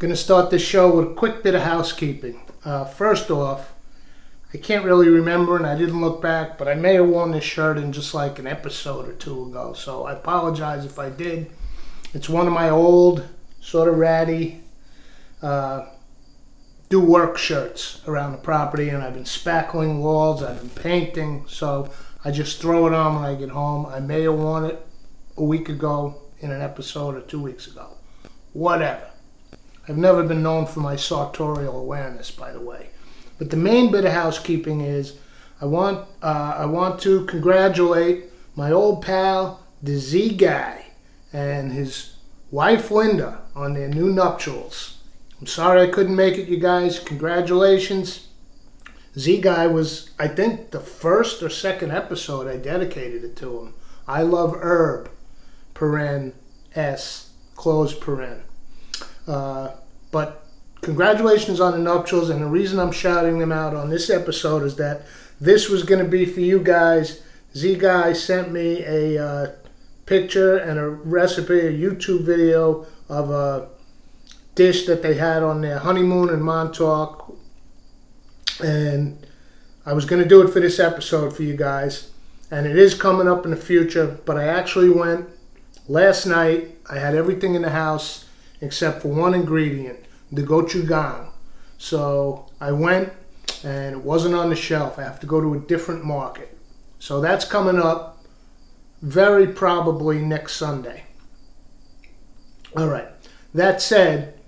Going to start this show with a quick bit of housekeeping. First off, I can't really remember and I didn't look back, but I may have worn this shirt in just like an episode or two ago, so I apologize if I did. It's one of my old, sort of ratty, do work shirts around the property, and I've been spackling walls, I've been painting, so I just throw it on when I get home. I may have worn it a week ago in an episode or 2 weeks ago. Whatever. I've never been known for my sartorial awareness, by the way. But the main bit of housekeeping is I want to congratulate my old pal, the Z Guy, and his wife Linda on their new nuptials. I'm sorry I couldn't make it, you guys. Congratulations. Z Guy was, I think, the first or second episode I dedicated it to him. I love herb, paren, S, close paren. But congratulations on the nuptials, and the reason I'm shouting them out on this episode is that this was going to be for you guys. Z Guy sent me a picture and a recipe, a YouTube video of a dish that they had on their honeymoon in Montauk, and I was going to do it for this episode for you guys, and it is coming up in the future, but I actually went last night. I had everything in the house except for one ingredient, the gochujang. So I went and it wasn't on the shelf. I have to go to a different market. So that's coming up very probably next Sunday. All right. That said,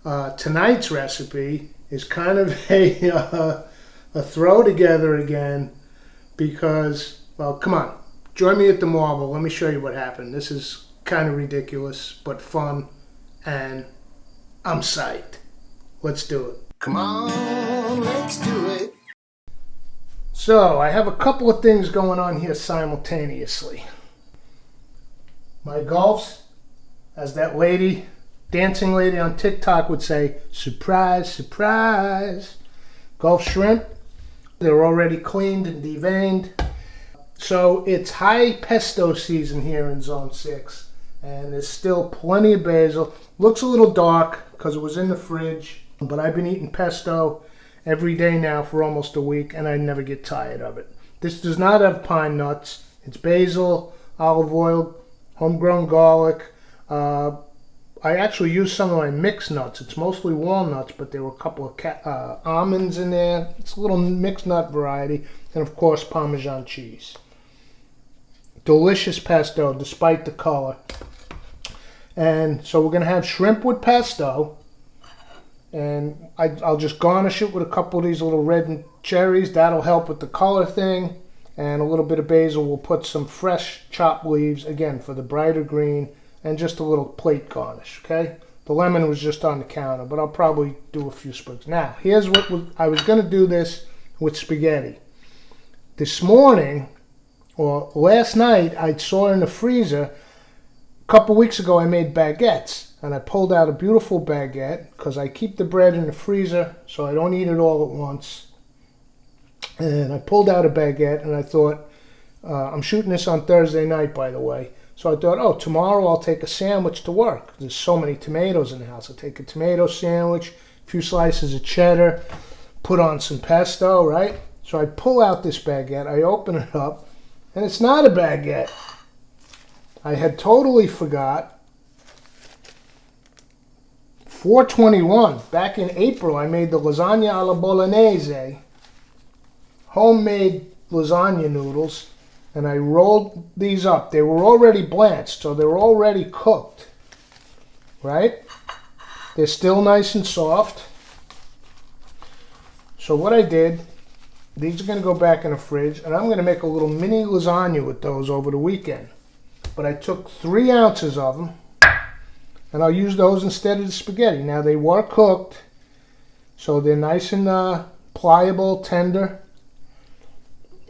tonight's recipe is kind of a throw together again because, well, come on. Join me at the Marble. Let me show you what happened. This is kind of ridiculous but fun, and I'm psyched. Let's do it. Come on, let's do it. So, I have a couple of things going on here simultaneously. My golfs, as that lady, dancing lady on TikTok would say, surprise, surprise. Gulf shrimp, they're already cleaned and deveined. So, it's high pesto season here in Zone 6. And there's still plenty of basil. Looks a little dark because it was in the fridge, but I've been eating pesto every day now for almost a week, and I never get tired of it. This does not have pine nuts. It's basil, olive oil, homegrown garlic. I actually used some of my mixed nuts. It's mostly walnuts, but there were a couple of almonds in there. It's a little mixed nut variety, and of course Parmesan cheese. Delicious pesto despite the color. And so we're going to have shrimp with pesto, and I'll just garnish it with a couple of these little red cherries. That'll help with the color thing, and a little bit of basil. We'll put some fresh chopped leaves, again, for the brighter green, and just a little plate garnish, okay? The lemon was just on the counter, but I'll probably do a few sprigs. Now, here's what I was going to do this with spaghetti. This morning, or last night, I saw in the freezer. A couple weeks ago, I made baguettes, and I pulled out a beautiful baguette because I keep the bread in the freezer so I don't eat it all at once. And I pulled out a baguette, and I thought, I'm shooting this on Thursday night, by the way. So I thought, oh, tomorrow I'll take a sandwich to work. There's so many tomatoes in the house. I'll take a tomato sandwich, a few slices of cheddar, put on some pesto, right? So I pull out this baguette, I open it up, and it's not a baguette. I had totally forgot. 4/21, back in April, I made the lasagna alla bolognese, homemade lasagna noodles, and I rolled these up. They were already blanched, so they were already cooked, right? They're still nice and soft. So what I did, these are going to go back in the fridge, and I'm going to make a little mini lasagna with those over the weekend. But I took 3 ounces of them, and I'll use those instead of the spaghetti. Now, they were cooked, so they're nice and pliable, tender.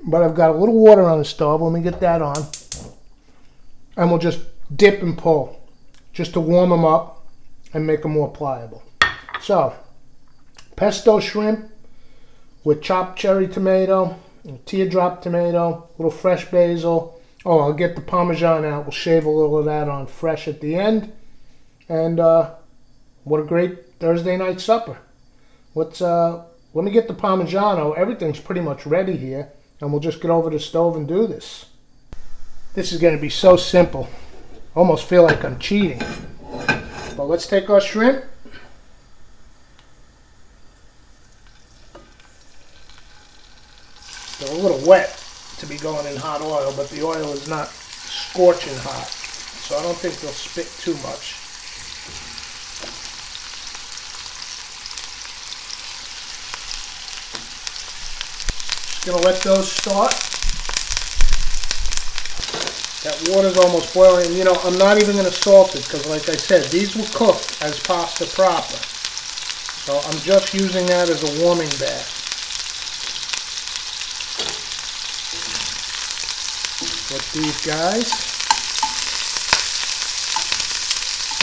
But I've got a little water on the stove. Let me get that on. And we'll just dip and pull, just to warm them up and make them more pliable. So, pesto shrimp with chopped cherry tomato, teardrop tomato, a little fresh basil. Oh, I'll get the Parmesan out. We'll shave a little of that on fresh at the end. And what a great Thursday night supper. Let me get the Parmigiano. Everything's pretty much ready here, and we'll just get over to the stove and do this. This is going to be so simple. Almost feel like I'm cheating. But let's take our shrimp. They're a little wet to be going in hot oil, but the oil is not scorching hot, so I don't think they'll spit too much. Just gonna let those start. That water's almost boiling. And, you know, I'm not even gonna salt it because, like I said, these will cook as pasta proper. So I'm just using that as a warming bath. With these guys.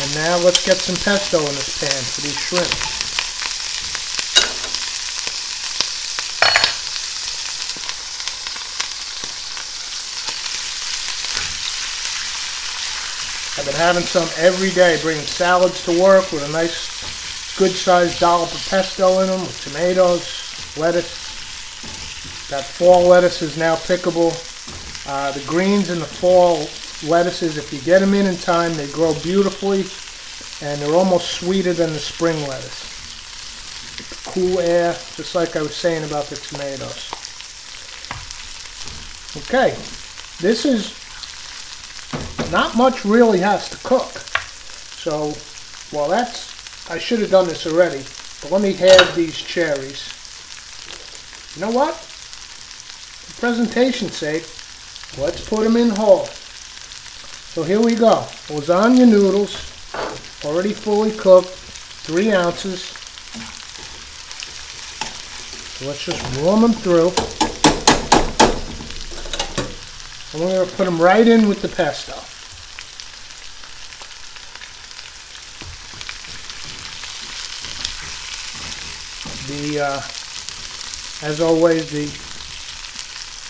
And now let's get some pesto in this pan for these shrimp. I've been having some every day, bringing salads to work with a nice good sized dollop of pesto in them, with tomatoes, lettuce. That fall lettuce is now pickable. The greens and the fall lettuces, if you get them in time, they grow beautifully, and they're almost sweeter than the spring lettuce. Cool air, just like I was saying about the tomatoes. Okay, this is not much really has to cook. So, well, I should have done this already, but let me halve these cherries. You know what? For presentation's sake, let's put them in whole. So here we go. Lasagna noodles, already fully cooked, 3 ounces. So let's just warm them through. And we're going to put them right in with the pesto. As always, the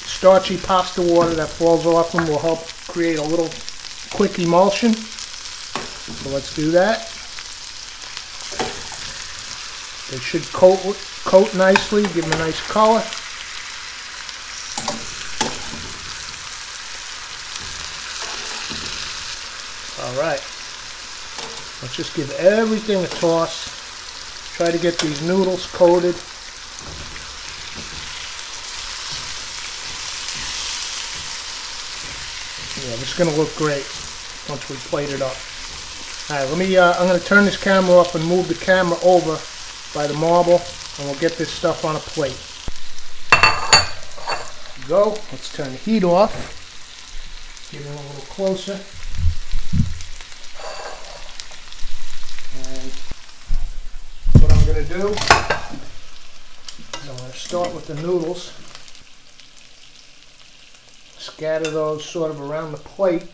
starchy pasta water that falls off them will help create a little quick emulsion. So let's do that. They should coat nicely, give them a nice color. Alright, let's just give everything a toss. Try to get these noodles coated. Yeah, this is going to look great once we plate it up. Alright, I'm going to turn this camera off and move the camera over by the marble, and we'll get this stuff on a plate. There we go. Let's turn the heat off. Get in a little closer. And what I'm going to do is I'm going to start with the noodles. Scatter those sort of around the plate.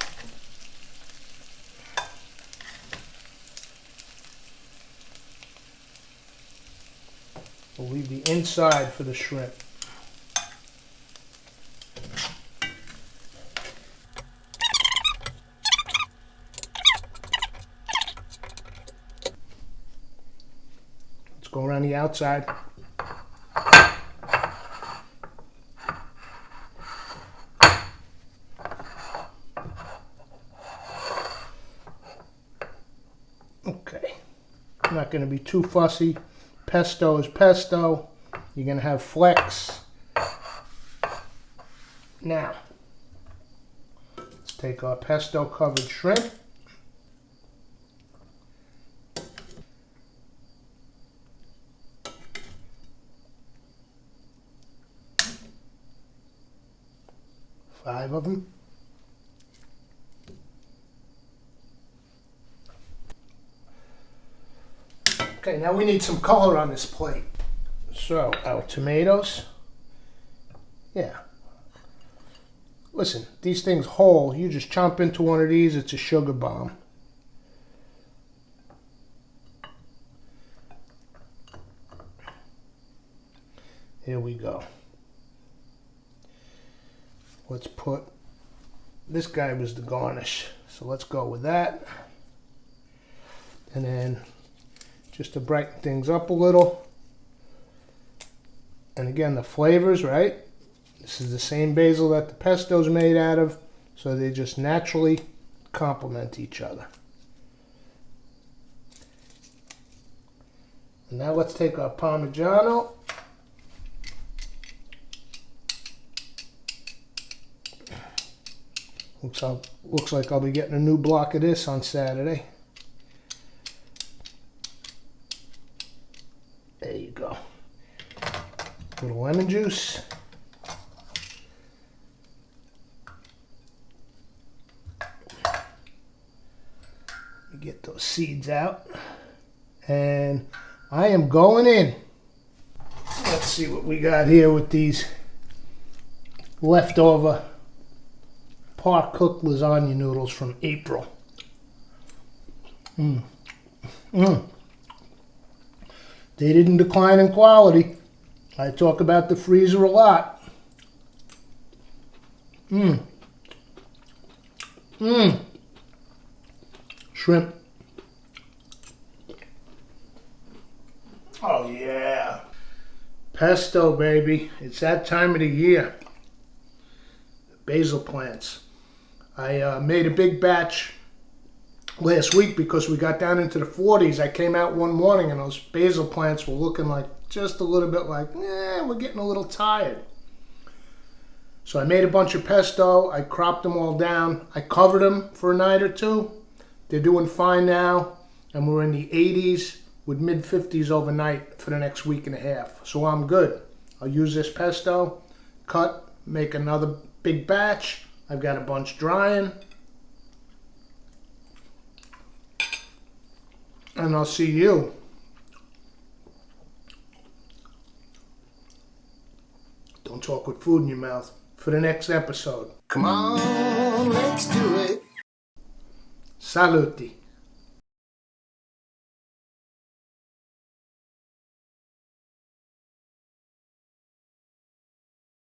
We'll leave the inside for the shrimp. Let's go around the outside. Okay, I'm not going to be too fussy. Pesto is pesto. You're going to have flecks. Now, let's take our pesto covered shrimp. Five of them. Okay, now we need some color on this plate. So, our tomatoes. Yeah. Listen, these things whole, you just chomp into one of these, it's a sugar bomb. Here we go. Let's put, this guy was the garnish, so let's go with that. And then just to brighten things up a little. And again, the flavors, right? This is the same basil that the pesto's made out of, so they just naturally complement each other. And now let's take our Parmigiano. Looks like I'll be getting a new block of this on Saturday. There you go. A little lemon juice. Get those seeds out. And I am going in. Let's see what we got here with these leftover par-cooked lasagna noodles from April. They didn't decline in quality. I talk about the freezer a lot. Shrimp. Oh yeah. Pesto, baby. It's that time of the year. Basil plants. I made a big batch last week because we got down into the 40s. I came out one morning and those basil plants were looking like just a little bit like, we're getting a little tired. So I made a bunch of pesto. I cropped them all down. I covered them for a night or two. They're doing fine now, and we're in the 80s with mid-50s overnight for the next week and a half. So I'm good. I'll use this pesto, cut, make another big batch. I've got a bunch drying. And I'll see you don't talk with food in your mouth for the next episode. Come on, let's do it. Saluti.